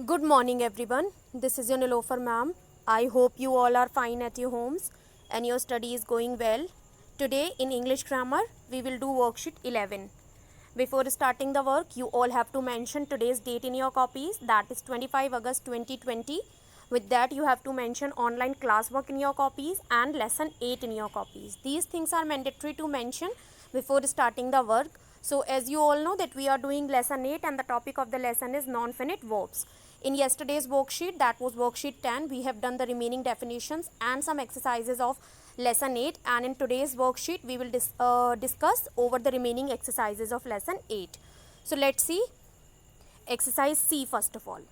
Good morning, everyone. This is your Nilofer ma'am. I hope you all are fine at your homes and your study is going well. Today, in English grammar, we will do worksheet 11. Before starting the work, you all have to mention today's date in your copies, that is 25 August 2020. With that, you have to mention online classwork in your copies and lesson 8 in your copies. These things are mandatory to mention before starting the work. So, as you all know that we are doing lesson 8 and the topic of the lesson is non-finite verbs. In yesterday's worksheet, that was worksheet 10, we have done the remaining definitions and some exercises of lesson 8, and in today's worksheet we will discuss over the remaining exercises of lesson 8. So let's see exercise C first of all.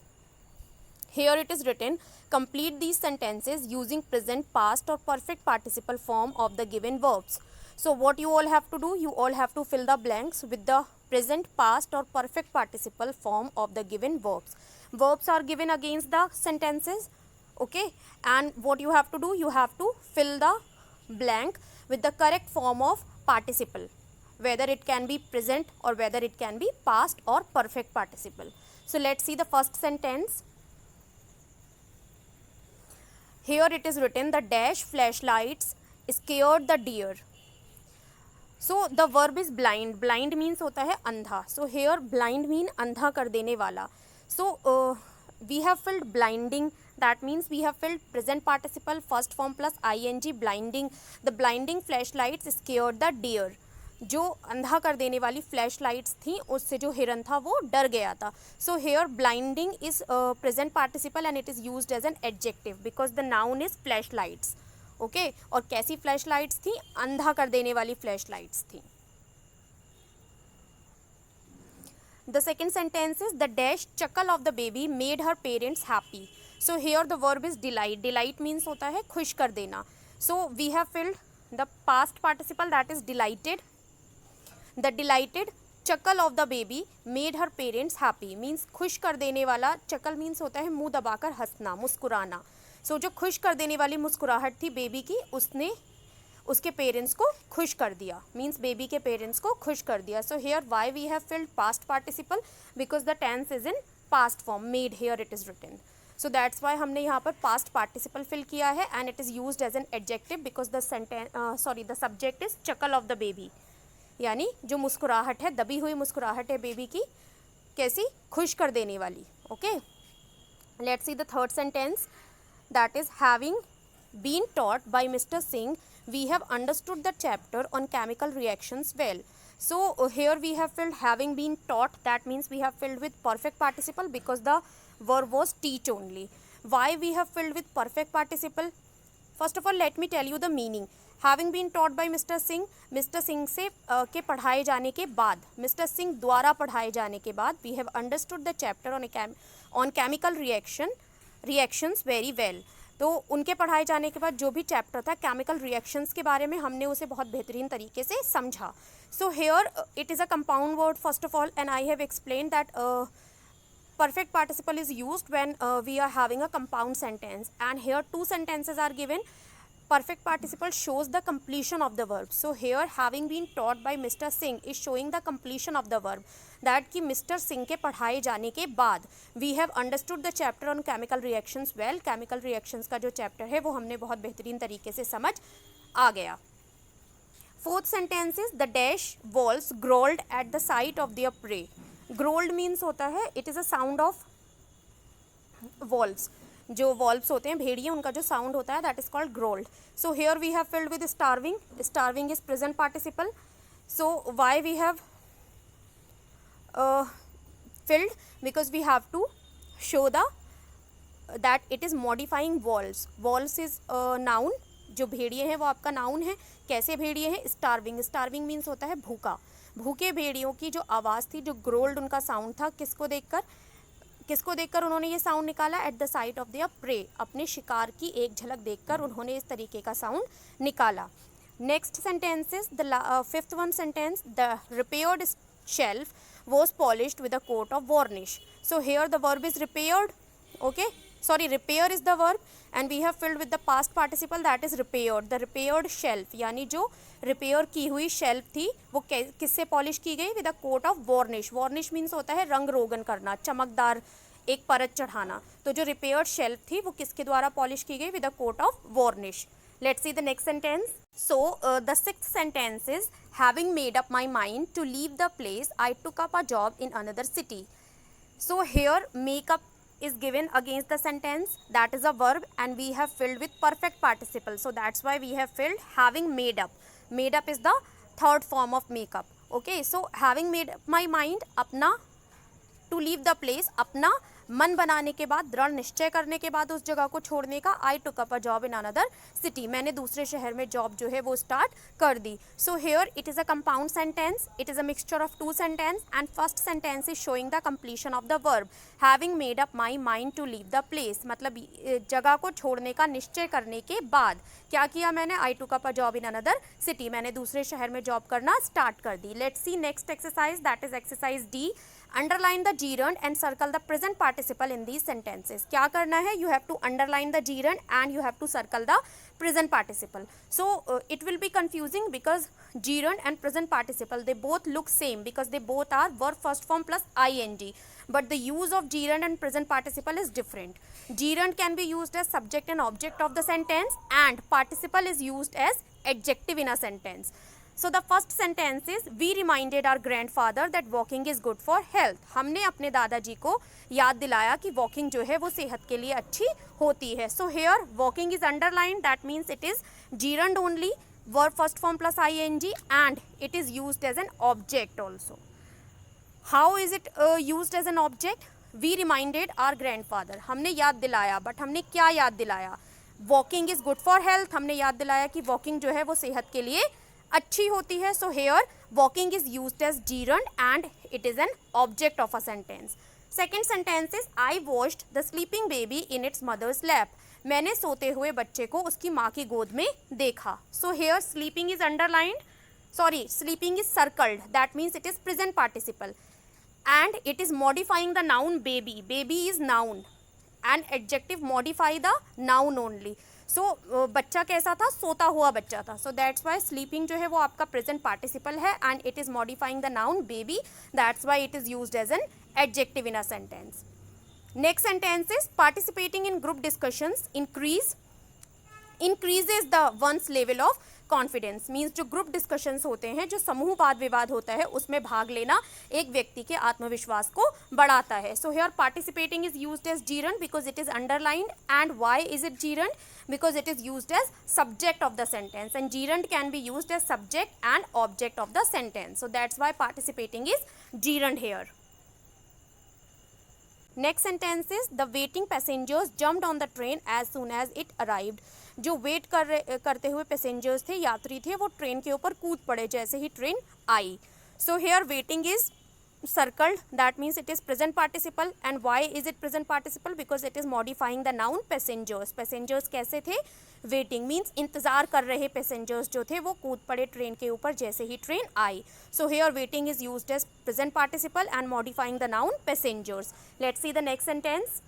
Here it is written, complete these sentences using present, past or perfect participle form of the given verbs. So what you all have to do, you all have to fill the blanks with the present, past or perfect participle form of the given verbs. Verbs are given against the sentences, okay, and what you have to do, you have to fill the blank with the correct form of participle, whether it can be present or whether it can be past or perfect participle. So let's see the first sentence. Here it is written, the dash flashlights scared the deer. So the verb is blind. Blind means होता है अंधा. So here blind mean अंधा कर देने वाला. So we have filled blinding. That means we have filled present participle first form plus ing, blinding. The blinding flashlights scared the deer. जो अंधा कर देने वाली फ्लैश लाइट्स थी उससे जो हिरन था वो डर गया था. So here blinding is present participle and it is used as an adjective because the noun is flash lights. Okay, और कैसी फ्लैश लाइट्स थी? अंधा कर देने वाली फ्लैश लाइट्स थी. The second sentence is the dash chuckle of the baby made her parents happy. So here the verb is delight. Delight means होता है खुश कर देना. So we have filled the past participle, that is delighted. The delighted chuckle of the baby made her parents happy means खुश कर देने वाला. chuckle means होता है मुंह दबाकर हंसना, मुस्कुराना. So जो खुश कर देने वाली मुस्कुराहट थी बेबी की, उसने उसके पेरेंट्स को खुश कर दिया, मीन्स बेबी के पेरेंट्स को खुश कर दिया. So here why we have filled past participle, because the tense is in past form, made here it is written. So that's why हमने यहाँ पर पास्ट पार्टिसिपल फिल किया है and it is used as an adjective because the the subject is chuckle of the baby, यानी जो मुस्कुराहट है, दबी हुई मुस्कुराहट है बेबी की, कैसी? खुश कर देने वाली. Okay, let's see the third sentence, that is having been taught by Mr. Singh, we have understood the chapter on chemical reactions well. So here we have filled having been taught, that means we have filled with perfect participle because the verb was teach only. Why we have filled with perfect participle? First of all let me tell you the meaning. Having been taught by Mr. Singh, Mr. Singh से के पढ़ाए जाने के बाद, Mr. Singh द्वारा पढ़ाए जाने के बाद, we have understood the chapter on chemical reactions very well. तो उनके पढ़ाए जाने के बाद जो भी चैप्टर था केमिकल रिएक्शंस के बारे में, हमने उसे बहुत बेहतरीन तरीके से समझा. सो here it is a compound word first of all and I have explain that perfect participle is used when we are having a compound sentence, and here two sentences are given. Perfect participle shows the completion of the verb. So here having been taught by Mr. Singh is showing the completion of the verb, that कि Mr. Singh के पढ़ाए जाने के बाद we have understood the chapter on chemical reactions well. chemical reactions का जो chapter है वो हमने बहुत बेहतरीन तरीके से समझ आ गया. Fourth sentence is the dash wolves growled at the sight of their prey. growled means होता है it is a sound of wolves. जो वॉल्व्स होते हैं भेड़िए, उनका जो साउंड होता है that is called growled. So here we have filled with starving. Starving is present participle. So why we have filled? Because we have to show that it is modifying wolves. wolves is noun. जो भेड़िए हैं वो आपका noun है. कैसे भेड़िए हैं? Starving. Starving means होता है भूखा. भूखे भेड़ियों की जो आवाज़ थी, जो ग्रोल्ड उनका साउंड था, किसको देखकर उन्होंने ये साउंड निकाला? At the site of their pray. अपने शिकार की एक झलक देखकर उन्होंने इस तरीके का साउंड निकाला. Next sentence is the fifth one sentence, the repaired shelf was polished with a coat of varnish. So here the verb is repaired. Okay, sorry, repair is the verb and we have filled with the past participle, that is repaired. The repaired shelf, यानी जो repair की हुई shelf थी वो किससे polish की गई? With a coat of varnish. Varnish means होता है रंग रोगन करना, चमकदार एक परत चढ़ाना। तो जो रिपेयर्ड शेल्फ थी वो किसके द्वारा पॉलिश की गई? With a coat of varnish. Let's see the next sentence. So the sixth sentence is having made up my mind to leave the place I took up a job in another city. So here make up is given against the sentence, that is a verb, and we have filled with perfect participle. So that's why we have filled having made up. Made up is the third form of make up. Okay, so having made up my mind, अपना to leave the place, अपना मन बनाने के बाद, दृढ़ निश्चय करने के बाद उस जगह को छोड़ने का, I took up a job in another city, मैंने दूसरे शहर में जॉब जो है वो स्टार्ट कर दी। So here it is a compound sentence, it is a mixture of two sentence and first sentence is showing the completion of the verb having made up my mind to leave the place, मतलब जगह को छोड़ने का निश्चय करने के बाद क्या किया मैंने? I took up a job in another city, मैंने दूसरे शहर में जॉब करना स्टार्ट कर दी। Let's see next exercise, that is exercise D. Underline the gerund and circle the present participle in these sentences. क्या करना है? You have to underline the gerund and you have to circle the present participle. So it will be confusing because gerund and present participle, they both look same because they both are verb first form plus ing, but the use of gerund and present participle is different. Gerund can be used as subject and object of the sentence and participle is used as adjective in a sentence. So the first sentence is we reminded our grandfather that walking is good for health. हमने अपने दादाजी को याद दिलाया कि walking जो है वो सेहत के लिए अच्छी होती है। So here walking is underlined, that means it is gerund only, verb first form plus ing and it is used as an object also. How is it used as an object? We reminded our grandfather, हमने याद दिलाया, but हमने क्या याद दिलाया? Walking is good for health, हमने याद दिलाया कि वॉकिंग जो है वो सेहत के लिए अच्छी होती है। So here walking is used as gerund and it is an object of a sentence. Second sentence is I washed the sleeping baby in its mother's lap. मैंने सोते हुए बच्चे को उसकी माँ की गोद में देखा। So here sleeping is underlined, sorry sleeping is circled, that means it is present participle and it is modifying the noun baby. Baby is noun and adjective modify the noun only. So बच्चा कैसा था? सोता हुआ बच्चा था। So that's why sleeping जो है वो आपका present participle है and it is modifying the noun baby. That's why it is used as an adjective in a sentence. Next sentence is participating in group discussions increases the one's level of confidence. Means जो group discussions होते हैं, जो समूह वाद विवाद होता है, उसमें भाग लेना एक व्यक्ति के आत्मविश्वास को बढ़ाता है। So here participating is used as gerund because it is underlined and why is it gerund? Because it is used as subject of the sentence and gerund can be used as subject and object of the sentence. So that's why participating is gerund here. Next sentence is the waiting passengers jumped on the train as soon as it arrived. जो wait करते हुए passengers थे, यात्री थे, वो train के ऊपर कूद पड़े जैसे ही ट्रेन आई। So here waiting is circled, that means it is present participle and why is it present participle? Because it is modifying the noun passengers. passengers कैसे थे? waiting means इंतज़ार कर रहे passengers जो थे वो कूद पड़े ट्रेन के ऊपर जैसे ही ट्रेन आई। so here waiting is used as present participle and modifying the noun passengers. Let's see the next sentence.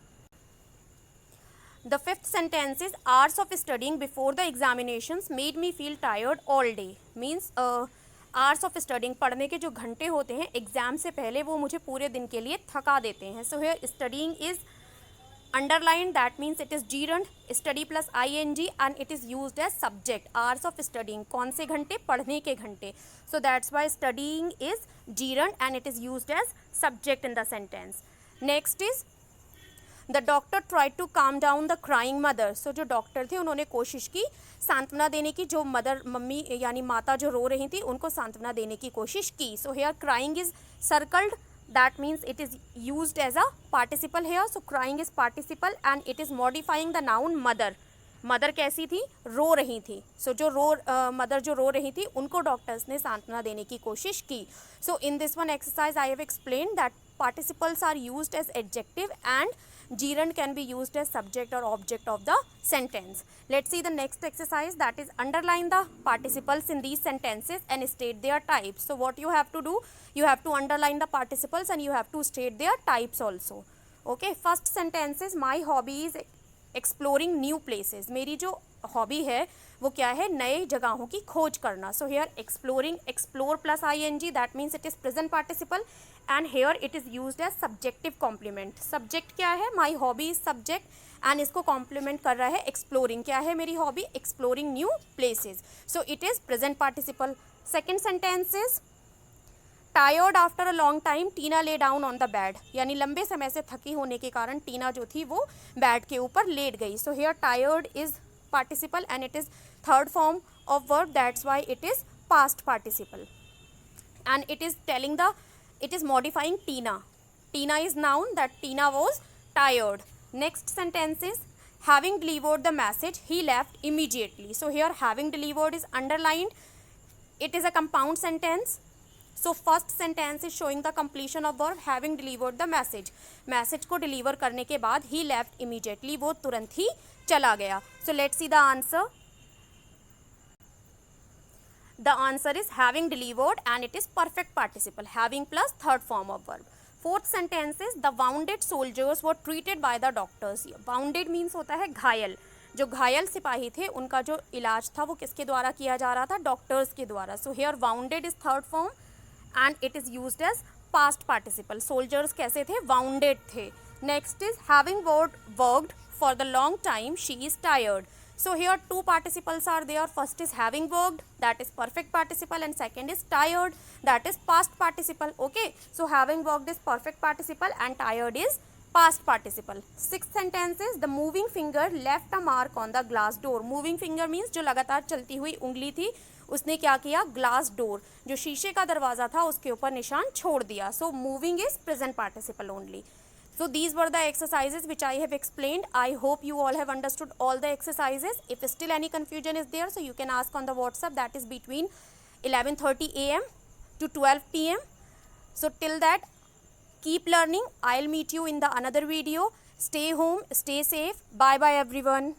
The fifth sentence is hours of studying before the examinations made me feel tired all day. means hours of studying, पढ़ने के जो घंटे होते हैं exam से पहले वो मुझे पूरे दिन के लिए थका देते हैं। So here studying is underline, that means it is gerund, study plus ing and it is used as subject. Hours of studying, कौन से घंटे? पढ़ने के घंटे। So that's why studying is gerund and it is used as subject in the sentence. Next is the doctor try to calm down the crying mother. सो जो doctor थे उन्होंने कोशिश की सांत्वना देने की, जो मम्मी यानी माता जो रो रही थी उनको सांत्वना देने की कोशिश की। So here crying is circled, that means it is used as a participle here. So crying is participle and it is modifying the noun mother. Mother कैसी थी? रो रही थी। सो जो मदर जो रो रही थी उनको डॉक्टर्स ने सांत्वना देने की कोशिश की। So in this one exercise I have explain that participles are used as adjective and gerund can be used as subject or object of the sentence. Let's see the next exercise, that is underline the participles in these sentences and state their types. So what you have to do, you have to underline the participles and you have to state their types also. Okay, first sentence is my hobby is exploring new places. मेरी जो hobby है वो क्या है, नए जगहों की खोज करना. So here exploring, explore plus ing, that means it is present participle. And here it is used as subjective complement. Subject क्या है, my hobby is subject, and इसको कॉम्प्लीमेंट कर रहा है एक्सप्लोरिंग. क्या है मेरी hobby, exploring new places. So it is present participle. Second sentence is tired after a long time Tina lay down on the bed. यानी लंबे समय से थकी होने के कारण टीना जो थी वो बेड के ऊपर लेट गई. So here tired is participle and it is third form of verb, that's why it is past participle. And it is modifying Tina. Tina is noun, that Tina was tired. Next sentence is having delivered the message he left immediately. So here having delivered is underlined. It is a compound sentence. So first sentence is showing the completion of verb having delivered the message. Message को deliver करने के बाद he left immediately, वो तुरंत ही चला गया. So let's see the answer. The answer is having delivered and it is perfect participle. Having plus third form of verb. Fourth sentence is the wounded soldiers were treated by the doctors. Wounded means होता है घायल. जो घायल सिपाही थे उनका जो इलाज था वो किसके द्वारा किया जा रहा था, डॉक्टर्स के द्वारा. So here wounded is third form and it is used as past participle. Soldiers कैसे थे, wounded थे. Next is having worked for the long time she is tired. So here two participles are there. First is having worked, that is perfect participle, and second is tired, that is past participle. Okay, so having worked is perfect participle and tired is past participle. Sixth sentence is the moving finger left a mark on the glass door. Moving finger means जो लगातार चलती हुई उंगली थी उसने क्या किया, glass door, जो शीशे का दरवाजा था उसके ऊपर निशान छोड़ दिया. So moving is present participle only. So these were the exercises which I have explained. I hope you all have understood all the exercises. If still any confusion is there, so you can ask on the WhatsApp, that is between 11:30 AM to 12 PM. So till that, keep learning. I'll meet you in the another video. Stay home, stay safe. Bye bye everyone.